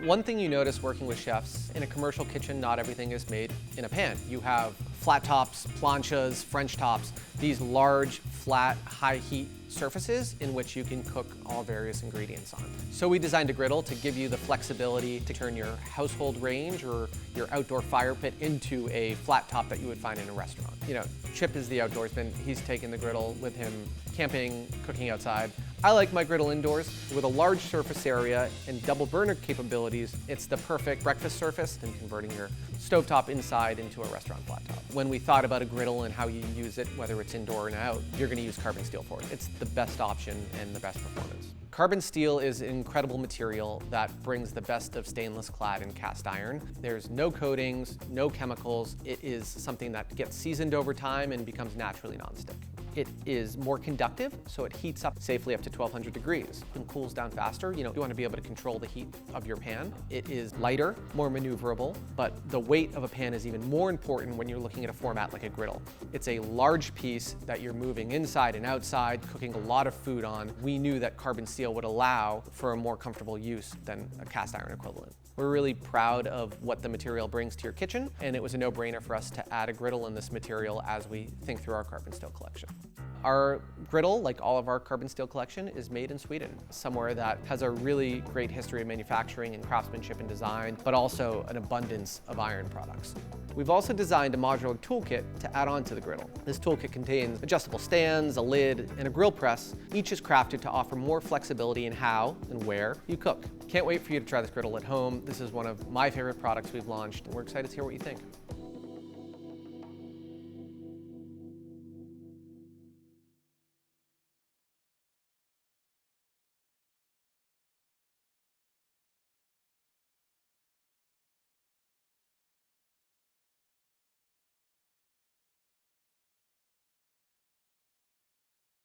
One thing you notice working with chefs, in a commercial kitchen, not everything is made in a pan. You have flat tops, planchas, French tops, these large, flat, high heat surfaces in which you can cook all various ingredients on. So we designed a griddle to give you the flexibility to turn your household range or your outdoor fire pit into a flat top that you would find in a restaurant. You know, Chip is the outdoorsman. He's taken the griddle with him camping, cooking outside. I like my griddle indoors. With a large surface area and double burner capabilities, it's the perfect breakfast surface and converting your stovetop inside into a restaurant flat top. When we thought about a griddle and how you use it, whether it's indoor or out, you're going to use carbon steel for it. It's the best option and the best performance. Carbon steel is an incredible material that brings the best of stainless clad and cast iron. There's no coatings, no chemicals. It is something that gets seasoned over time and becomes naturally nonstick. It is more conductive, so it heats up safely up to 1200 degrees and cools down faster. You want to be able to control the heat of your pan. It is lighter, more maneuverable, but the weight of a pan is even more important when you're looking at a format like a griddle. It's a large piece that you're moving inside and outside, cooking a lot of food on. We knew that carbon steel would allow for a more comfortable use than a cast iron equivalent. We're really proud of what the material brings to your kitchen, and it was a no-brainer for us to add a griddle in this material as we think through our carbon steel collection. Our griddle, like all of our carbon steel collection, is made in Sweden, somewhere that has a really great history of manufacturing and craftsmanship and design, but also an abundance of iron products. We've also designed a modular toolkit to add on to the griddle. This toolkit contains adjustable stands, a lid, and a grill press. Each is crafted to offer more flexibility in how and where you cook. Can't wait for you to try this griddle at home. This is one of my favorite products we've launched, and we're excited to hear what you think.